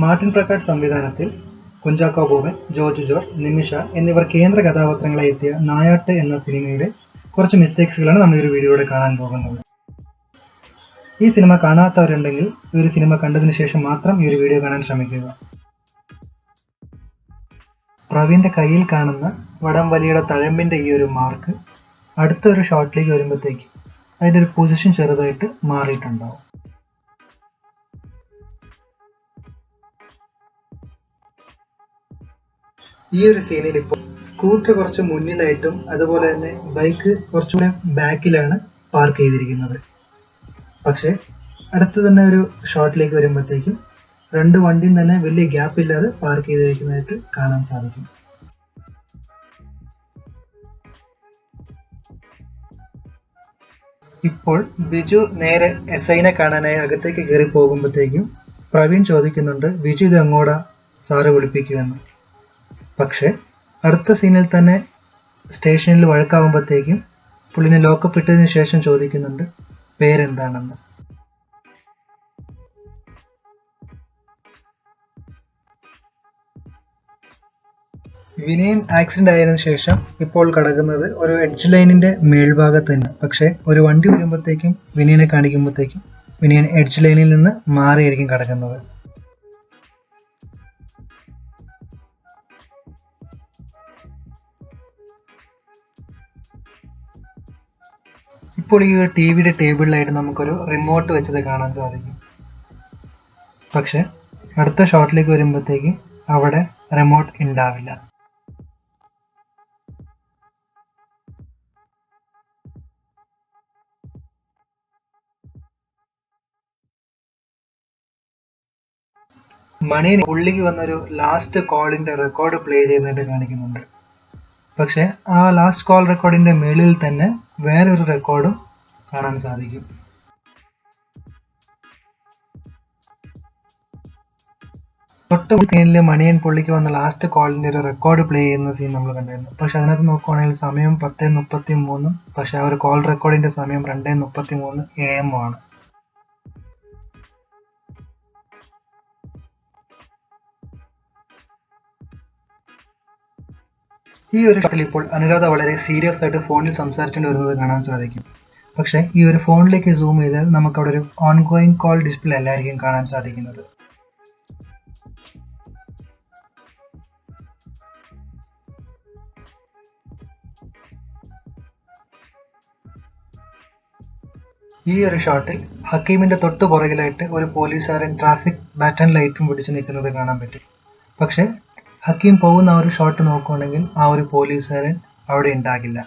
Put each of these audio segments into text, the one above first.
Martin Prakkat സംവിധാനത്തിൽ Kunchacko Boban, George George, നിമിഷ എന്നിവർ കേന്ദ്ര കഥാപാത്രങ്ങളായി എത്തിയ നായാട്ട് എന്ന സിനിമയുടെ കുറച്ച് മിസ്റ്റേക്സുകളാണ് നമ്മൾ ഈ ഒരു വീഡിയോയിലൂടെ കാണാൻ പോകുന്നത്. ഈ സിനിമ കാണാത്തവരുണ്ടെങ്കിൽ ഈ ഒരു സിനിമ കണ്ടതിന് ശേഷം മാത്രം ഈ ഒരു വീഡിയോ കാണാൻ ശ്രമിക്കുക. പ്രവീണിന്റെ കയ്യിൽ കാണുന്ന വടംവലിയുടെ തഴമ്പിന്റെ ഈ ഒരു മാർക്ക് അടുത്ത ഒരു ഷോട്ടിലേക്ക് വരുമ്പോഴത്തേക്ക് അതിന്റെ ഒരു പൊസിഷൻ ചെറുതായിട്ട് മാറിയിട്ടുണ്ടാവും. ഈ ഒരു സീനിൽ ഇപ്പോൾ സ്കൂട്ടർ കുറച്ച് മുന്നിലായിട്ടും അതുപോലെ തന്നെ ബൈക്ക് കുറച്ചുകൂടെ ബാക്കിലാണ് പാർക്ക് ചെയ്തിരിക്കുന്നത്. പക്ഷെ അടുത്ത് തന്നെ ഒരു ഷോട്ടിലേക്ക് വരുമ്പോഴത്തേക്കും രണ്ട് വണ്ടിയും തന്നെ വലിയ ഗ്യാപ്പ് ഇല്ലാതെ പാർക്ക് ചെയ്തിരിക്കുന്നതായിട്ട് കാണാൻ സാധിക്കും. ഇപ്പോൾ ബിജു നേരെ എസ്ഐനെ കാണാനായി അകത്തേക്ക് കയറി പോകുമ്പോഴത്തേക്കും പ്രവീൺ ചോദിക്കുന്നുണ്ട്, ബിജു ഇത് എങ്ങോടാ സാറ് വിളിപ്പിക്കുമെന്ന്. പക്ഷെ അടുത്ത സീനിൽ തന്നെ സ്റ്റേഷനിൽ വഴക്കാകുമ്പോഴത്തേക്കും പുള്ളിനെ ലോക്കപ്പ് ഇട്ടതിന് ശേഷം ചോദിക്കുന്നുണ്ട് പേരെന്താണെന്ന്. വിനയൻ ആക്സിഡന്റ് ആയതിനു ശേഷം ഇപ്പോൾ കിടക്കുന്നത് ഒരു എഡ്ജ് ലൈനിന്റെ മേൽഭാഗത്ത് തന്നെ. പക്ഷെ ഒരു വണ്ടി വരുമ്പോഴത്തേക്കും വിനയനെ കാണിക്കുമ്പോഴത്തേക്കും വിനയൻ എഡ്ജ് ലൈനിൽ നിന്ന് മാറിയായിരിക്കും കിടക്കുന്നത്. ഇപ്പോൾ ഈ ഒരു ടിവിയുടെ ടേബിളിലായിട്ട് നമുക്കൊരു റിമോട്ട് വെച്ചത് കാണാൻ സാധിക്കും. പക്ഷെ അടുത്ത ഷോട്ടിലേക്ക് വരുമ്പോഴത്തേക്ക് അവിടെ റിമോട്ട് ഉണ്ടാവില്ല. മണിയൻ പുള്ളിക്ക് വന്നൊരു ലാസ്റ്റ് കോളിന്റെ റെക്കോർഡ് പ്ലേ ചെയ്യുന്നതായിട്ട് കാണിക്കുന്നുണ്ട്. പക്ഷെ ആ ലാസ്റ്റ് കോൾ റെക്കോർഡിന്റെ മേളിൽ തന്നെ വേറൊരു റെക്കോർഡും കാണാൻ സാധിക്കും. തൊട്ട് സീനിൽ മണിയൻ പുള്ളിക്ക് വന്ന ലാസ്റ്റ് കോളിന്റെ ഒരു റെക്കോർഡ് പ്ലേ ചെയ്യുന്ന സീൻ നമ്മൾ കണ്ടായിരുന്നു. പക്ഷെ അതിനകത്ത് നോക്കുവാണെങ്കിൽ സമയം 10:33, പക്ഷെ ആ ഒരു കോൾ റെക്കോർഡിന്റെ സമയം 2:33 AM ആണ്. ഈ ഒരു ഷോട്ടിൽ ഇപ്പോൾ അനുരാധ വളരെ സീരിയസ് ആയിട്ട് ഫോണിൽ സംസാരിച്ചുകൊണ്ട് വരുന്നത് കാണാൻ സാധിക്കും. പക്ഷെ ഈ ഒരു ഫോണിലേക്ക് സൂം ചെയ്താൽ നമുക്ക് അവിടെ ഒരു ഓൺഗോയിങ് കോൾ ഡിസ്പ്ലേ അല്ലായിരിക്കും കാണാൻ സാധിക്കുന്നത്. ഈ ഒരു ഷോട്ടിൽ ഹക്കീമിന്റെ തൊട്ടു പുറകിലായിട്ട് ഒരു പോലീസുകാരൻ ട്രാഫിക് ബാറ്റൺ ലൈറ്റും പിടിച്ചു നിൽക്കുന്നത് കാണാൻ പറ്റും. പക്ഷെ ഹക്കീം പോകുന്ന ആ ഒരു ഷോട്ട് നോക്കുകയാണെങ്കിൽ ആ ഒരു പോലീസുകാരൻ അവിടെ ഉണ്ടാകില്ല.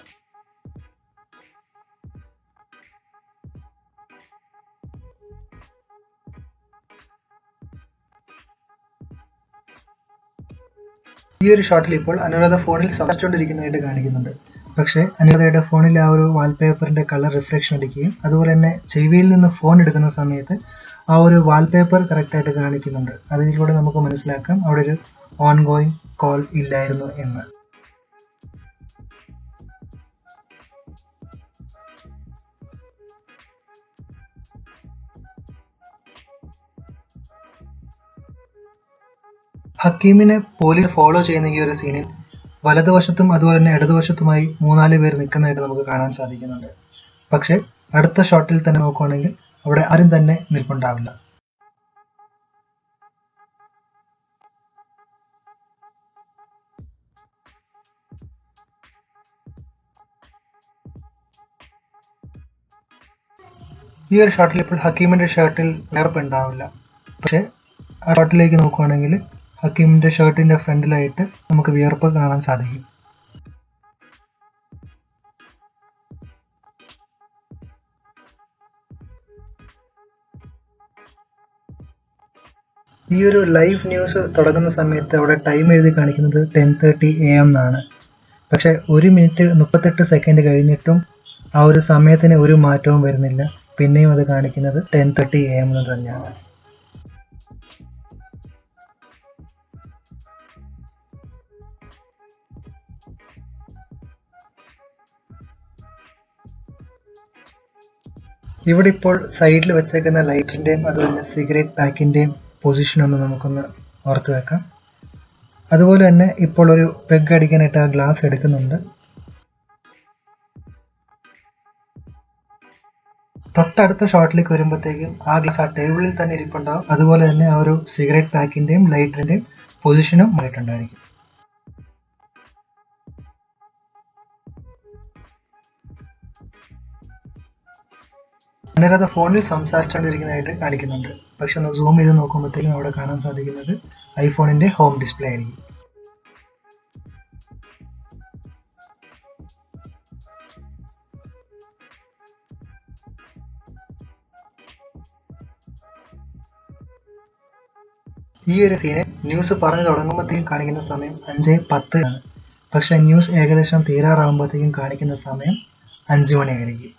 ഈ ഒരു ഷോട്ടിൽ ഇപ്പോൾ അനുരാധ ഫോണിൽ സംസാരിച്ചുകൊണ്ടിരിക്കുന്നതായിട്ട് കാണിക്കുന്നുണ്ട്. പക്ഷെ അനുരാധയുടെ ഫോണിൽ ആ ഒരു വാൾപേപ്പറിന്റെ കളർ റിഫ്ലക്ഷൻ അടിക്കുകയും അതുപോലെ തന്നെ ചെവിയിൽ നിന്ന് ഫോൺ എടുക്കുന്ന സമയത്ത് ആ ഒരു വാൾപേപ്പർ കറക്റ്റായിട്ട് കാണിക്കുന്നുണ്ട്. അതിലൂടെ നമുക്ക് മനസ്സിലാക്കാം അവിടെ ഒരു ഓൺഗോയിങ് കോൾ ഇല്ലായിരുന്നു എന്ന്. ഹക്കീമിനെ പോലീസ് ഫോളോ ചെയ്യുന്ന ഈ ഒരു സീനിൽ വലതുവശത്തും അതുപോലെ തന്നെ ഇടതുവശത്തുമായി 3-4 പേർ നിൽക്കുന്നതായിട്ട് നമുക്ക് കാണാൻ സാധിക്കുന്നുണ്ട്. പക്ഷെ അടുത്ത ഷോട്ടിൽ തന്നെ നോക്കുകയാണെങ്കിൽ അവിടെ ആരും തന്നെ നിൽപ്പുണ്ടാവില്ല. ഈ ഒരു ഷോട്ടിൽ ഇപ്പോൾ ഹക്കീമിന്റെ ഷർട്ടിൽ വിയർപ്പുണ്ടാവില്ല. പക്ഷെ ആ ഷോട്ടിലേക്ക് നോക്കുകയാണെങ്കിൽ ഹക്കീമിന്റെ ഷർട്ടിന്റെ ഫ്രണ്ടിലായിട്ട് നമുക്ക് വിയർപ്പ് കാണാൻ സാധിക്കും. ഈ ഒരു ലൈവ് ന്യൂസ് തുടങ്ങുന്ന സമയത്ത് അവിടെ ടൈം എഴുതി കാണിക്കുന്നത് 10:30 AM എന്നാണ്. പക്ഷെ 1 മിനിറ്റ് 38 സെക്കൻഡ് കഴിഞ്ഞിട്ടും ആ ഒരു സമയത്തിന് ഒരു മാറ്റവും വരുന്നില്ല. പിന്നെയും അത് കാണിക്കുന്നത് 10:30 AM എന്ന് തന്നെയാണ്. ഇവിടെ ഇപ്പോൾ സൈഡിൽ വെച്ചേക്കുന്ന ലൈറ്റിന്റെയും അതുപോലെ സിഗരറ്റ് പാക്കിന്റെയും പൊസിഷൻ ഒന്ന് നമുക്കൊന്ന് ഓർത്ത് വെക്കാം. അതുപോലെ തന്നെ ഇപ്പോൾ ഒരു പെഗ് അടിക്കാനായിട്ട് ആ ഗ്ലാസ് എടുക്കുന്നുണ്ട്. തൊട്ടടുത്ത ഷോട്ടിലേക്ക് വരുമ്പോഴത്തേക്കും ആ ഗ്ലാസ് ആ ടേബിളിൽ തന്നെ ഇരിപ്പുണ്ടാവും. അതുപോലെ തന്നെ ആ ഒരു സിഗരറ്റ് പാക്കിന്റെയും ലൈറ്ററിന്റെയും പൊസിഷനും മാറിയിട്ടുണ്ടായിരിക്കും. അനുരാധ ഫോണിൽ സംസാരിച്ചുകൊണ്ടിരിക്കുന്നതായിട്ട് കാണിക്കുന്നുണ്ട്. പക്ഷെ ഒന്ന് സൂം ചെയ്ത് നോക്കുമ്പോഴത്തേക്കും അവിടെ കാണാൻ സാധിക്കുന്നത് ഐഫോണിന്റെ ഹോം ഡിസ്പ്ലേ ആയിരിക്കും. ഈ ഒരു സീന് ന്യൂസ് പറഞ്ഞു തുടങ്ങുമ്പോഴത്തേക്കും കാണിക്കുന്ന സമയം 5:10 ആണ്. പക്ഷെ ന്യൂസ് ഏകദേശം തീരാറാകുമ്പോഴത്തേക്കും കാണിക്കുന്ന സമയം 5 മണിയായിരിക്കും.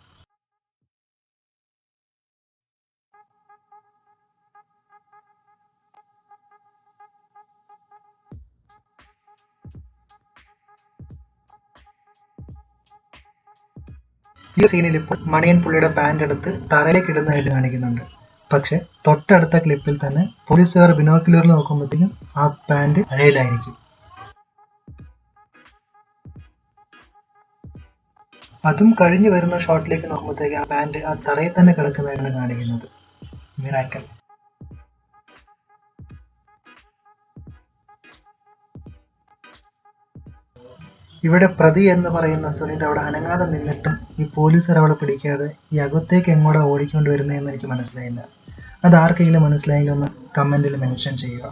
ഈ സീനിൽ ഇപ്പോൾ മണിയൻ പുള്ളിയുടെ പാന്റ് എടുത്ത് തറയിലേക്ക് ഇടുന്നതായിട്ട് കാണിക്കുന്നുണ്ട്. പക്ഷെ തൊട്ടടുത്ത ക്ലിപ്പിൽ തന്നെ പോലീസുകാർ ബിനോക്കുലറിൽ നോക്കുമ്പോഴത്തേക്കും ആ പാന്റ് അഴയിലായിരിക്കും. അതും കഴിഞ്ഞു വരുന്ന ഷോട്ടിലേക്ക് നോക്കുമ്പോഴത്തേക്ക് ആ പാന്റ് ആ തറയിൽ തന്നെ കിടക്കുന്നതായിട്ടാണ് കാണിക്കുന്നത്. മിറാക്കൽ. ഇവിടെ പ്രതി എന്ന് പറയുന്ന സുനിത അവിടെ അനങ്ങാതെ നിന്നിട്ടും ഈ പോലീസുകാർ അവളെ പിടിക്കാതെ ഈ അകത്തേക്ക് എങ്ങോട്ടാ ഓടിക്കൊണ്ട് വരുന്നതെന്ന് എനിക്ക് മനസ്സിലായില്ല. അത് ആർക്കെങ്കിലും മനസ്സിലായെങ്കിൽ ഒന്ന് കമന്റിൽ മെൻഷൻ ചെയ്യുക.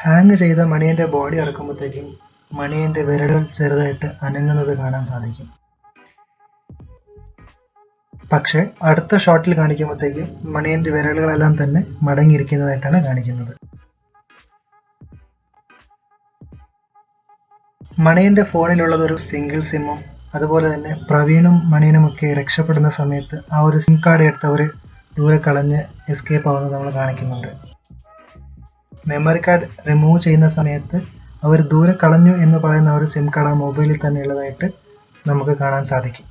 ഹാങ് ചെയ്ത മണിയന്റെ ബോഡി ഇറക്കുമ്പോഴത്തേക്കും മണിയന്റെ വിരലുകൾ ചെറുതായിട്ട് അനങ്ങുന്നത് കാണാൻ സാധിക്കും. പക്ഷെ അടുത്ത ഷോട്ടിൽ കാണിക്കുമ്പോഴത്തേക്കും മണിയന്റെ വിരലുകളെല്ലാം തന്നെ മടങ്ങിയിരിക്കുന്നതായിട്ടാണ് കാണിക്കുന്നത്. മണിയന്റെ ഫോണിലുള്ളത് ഒരു സിംഗിൾ സിമ്മും അതുപോലെ തന്നെ പ്രവീണും മണിയനുമൊക്കെ രക്ഷപ്പെടുന്ന സമയത്ത് ആ ഒരു സിം കാർഡ് എടുത്ത് അവർ ദൂരെ കളഞ്ഞ് എസ്കേപ്പ് ആവുന്നത് നമ്മൾ കാണിക്കുന്നുണ്ട്. മെമ്മറി കാർഡ് റിമൂവ് ചെയ്യുന്ന സമയത്ത് അവർ ദൂരെ കളഞ്ഞു എന്ന് പറയുന്ന ആ ഒരു സിം കാർഡ് ആ മൊബൈലിൽ തന്നെ ഉള്ളതായിട്ട് നമുക്ക് കാണാൻ സാധിക്കും.